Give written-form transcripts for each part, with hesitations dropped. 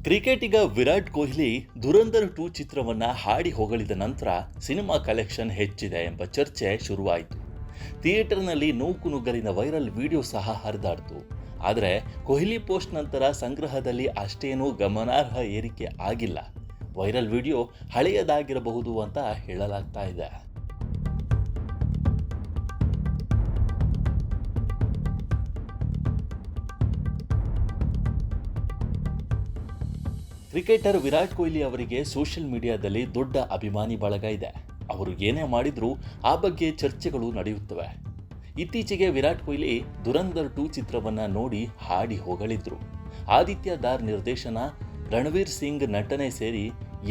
ಕ್ರಿಕೆಟಿಗ ವಿರಾಟ್ ಕೊಹ್ಲಿ ಧುರಂಧರ್ 2 ಚಿತ್ರವನ್ನ ಹಾಡಿ ಹೊಗಳಿದ ನಂತರ ಸಿನಿಮಾ ಕಲೆಕ್ಷನ್ ಹೆಚ್ಚಿದೆ ಎಂಬ ಚರ್ಚೆ ಶುರುವಾಯಿತು. ಥಿಯೇಟರ್ನಲ್ಲಿ ನೂಕುನುಗ್ಗಲಿನ ವೈರಲ್ ವಿಡಿಯೋ ಸಹ ಹರಿದಾಡಿತು. ಆದರೆ ಕೊಹ್ಲಿ ಪೋಸ್ಟ್ ನಂತರ ಸಂಗ್ರಹದಲ್ಲಿ ಅಷ್ಟೇನೂ ಗಮನಾರ್ಹ ಏರಿಕೆ ಆಗಿಲ್ಲ. ವೈರಲ್ ವಿಡಿಯೋ ಹಳೆಯದಾಗಿರಬಹುದು ಅಂತ ಹೇಳಲಾಗ್ತಾ ಇದೆ. ಕ್ರಿಕೆಟರ್ ವಿರಾಟ್ ಕೊಹ್ಲಿ ಅವರಿಗೆ ಸೋಷಿಯಲ್ ಮೀಡಿಯಾದಲ್ಲಿ ದೊಡ್ಡ ಅಭಿಮಾನಿ ಬಳಗ ಇದೆ. ಅವರು ಏನೇ ಮಾಡಿದ್ರೂ ಆ ಬಗ್ಗೆ ಚರ್ಚೆಗಳು ನಡೆಯುತ್ತವೆ. ಇತ್ತೀಚೆಗೆ ವಿರಾಟ್ ಕೊಹ್ಲಿ ಧುರಂಧರ್ 2 ಚಿತ್ರವನ್ನ ನೋಡಿ ಹಾಡಿ ಹೊಗಳಿದ್ರು. ಆದಿತ್ಯ ದಾರ್ ನಿರ್ದೇಶನ, ರಣವೀರ್ ಸಿಂಗ್ ನಟನೆ ಸೇರಿ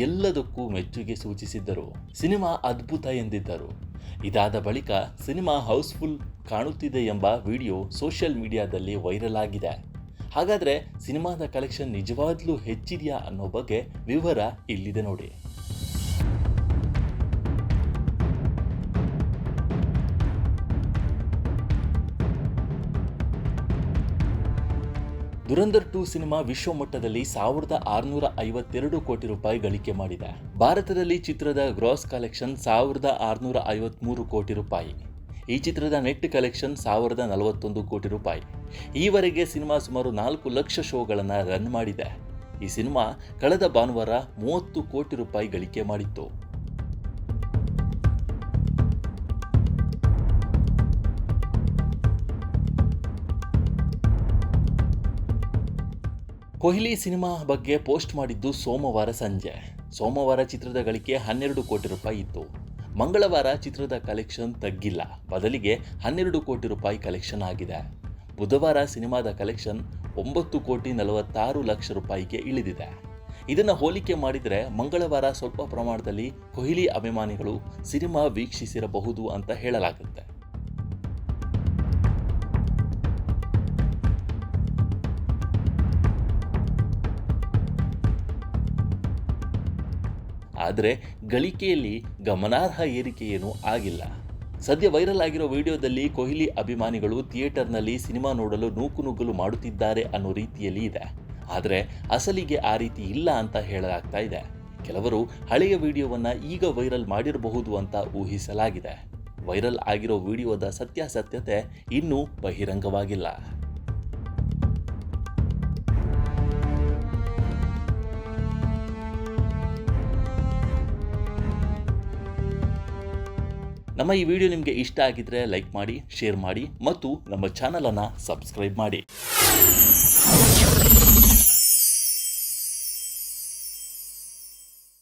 ಎಲ್ಲದಕ್ಕೂ ಮೆಚ್ಚುಗೆ ಸೂಚಿಸಿದ್ದರು. ಸಿನಿಮಾ ಅದ್ಭುತ ಎಂದಿದ್ದರು. ಇದಾದ ಬಳಿಕ ಸಿನಿಮಾ ಹೌಸ್ಫುಲ್ ಕಾಣುತ್ತಿದೆ ಎಂಬ ವಿಡಿಯೋ ಸೋಷಿಯಲ್ ಮೀಡಿಯಾದಲ್ಲಿ ವೈರಲ್ ಆಗಿದೆ. ಹಾಗಾದರೆ ಸಿನಿಮಾದ ಕಲೆಕ್ಷನ್ ನಿಜವಾಗ್ಲೂ ಹೆಚ್ಚಿದೆಯಾ ಅನ್ನೋ ಬಗ್ಗೆ ವಿವರ ಇಲ್ಲಿದೆ ನೋಡಿ. ಧುರಂಧರ್ 2 ಸಿನಿಮಾ ವಿಶ್ವಮಟ್ಟದಲ್ಲಿ 1652 ಕೋಟಿ ರೂಪಾಯಿ ಗಳಿಕೆ ಮಾಡಿದೆ. ಭಾರತದಲ್ಲಿ ಚಿತ್ರದ ಗ್ರಾಸ್ ಕಲೆಕ್ಷನ್ 1653 ಕೋಟಿ ರೂಪಾಯಿ. ಈ ಚಿತ್ರದ ನೆಟ್ ಕಲೆಕ್ಷನ್ 1041 ಕೋಟಿ ರೂಪಾಯಿ. ಈವರೆಗೆ ಸಿನಿಮಾ ಸುಮಾರು 4 ಲಕ್ಷ ಶೋಗಳನ್ನು ರನ್ ಮಾಡಿದೆ. ಈ ಸಿನಿಮಾ ಕಳೆದ ಭಾನುವಾರ 30 ಕೋಟಿ ರೂಪಾಯಿ ಗಳಿಕೆ ಮಾಡಿತ್ತು. ಕೊಹ್ಲಿ ಸಿನಿಮಾ ಬಗ್ಗೆ ಪೋಸ್ಟ್ ಮಾಡಿದ್ದು ಸೋಮವಾರ ಸಂಜೆ. ಸೋಮವಾರ ಚಿತ್ರದ ಗಳಿಕೆ 12 ಕೋಟಿ ರೂಪಾಯಿ ಇತ್ತು. ಮಂಗಳವಾರ ಚಿತ್ರದ ಕಲೆಕ್ಷನ್ ತಗ್ಗಿಲ್ಲ, ಬದಲಿಗೆ 12 ಕೋಟಿ ರೂಪಾಯಿ ಕಲೆಕ್ಷನ್ ಆಗಿದೆ. ಬುಧವಾರ ಸಿನಿಮಾದ ಕಲೆಕ್ಷನ್ 9 ಕೋಟಿ 46 ಲಕ್ಷ ರೂಪಾಯಿಗೆ ಇಳಿದಿದೆ. ಇದನ್ನು ಹೋಲಿಕೆ ಮಾಡಿದರೆ ಮಂಗಳವಾರ ಸ್ವಲ್ಪ ಪ್ರಮಾಣದಲ್ಲಿ ಕೊಹ್ಲಿ ಅಭಿಮಾನಿಗಳು ಸಿನಿಮಾ ವೀಕ್ಷಿಸಿರಬಹುದು ಅಂತ ಹೇಳಲಾಗುತ್ತೆ. ಆದರೆ ಗಳಿಕೆಯಲ್ಲಿ ಗಮನಾರ್ಹ ಏರಿಕೆಯೇನೂ ಆಗಿಲ್ಲ. ಸದ್ಯ ವೈರಲ್ ಆಗಿರೋ ವಿಡಿಯೋದಲ್ಲಿ ಕೊಹ್ಲಿ ಅಭಿಮಾನಿಗಳು ಥಿಯೇಟರ್ನಲ್ಲಿ ಸಿನಿಮಾ ನೋಡಲು ನೂಕುನುಗ್ಗಲು ಮಾಡುತ್ತಿದ್ದಾರೆ ಅನ್ನೋ ರೀತಿಯಲ್ಲಿ ಇದೆ. ಆದರೆ ಅಸಲಿಗೆ ಆ ರೀತಿ ಇಲ್ಲ ಅಂತ ಹೇಳಲಾಗ್ತಾ ಇದೆ. ಕೆಲವರು ಹಳೆಯ ವಿಡಿಯೋವನ್ನು ಈಗ ವೈರಲ್ ಮಾಡಿರಬಹುದು ಅಂತ ಊಹಿಸಲಾಗಿದೆ. ವೈರಲ್ ಆಗಿರೋ ವಿಡಿಯೋದ ಸತ್ಯಾಸತ್ಯತೆ ಇನ್ನೂ ಬಹಿರಂಗವಾಗಿಲ್ಲ. ನಮ್ಮ ಈ ವಿಡಿಯೋ ನಿಮಗೆ ಇಷ್ಟ ಆಗಿದ್ರೆ ಲೈಕ್ ಮಾಡಿ, ಶೇರ್ ಮಾಡಿ ಮತ್ತು ನಮ್ಮ ಚಾನಲನ್ನು ಸಬ್ಸ್ಕ್ರೈಬ್ ಮಾಡಿ.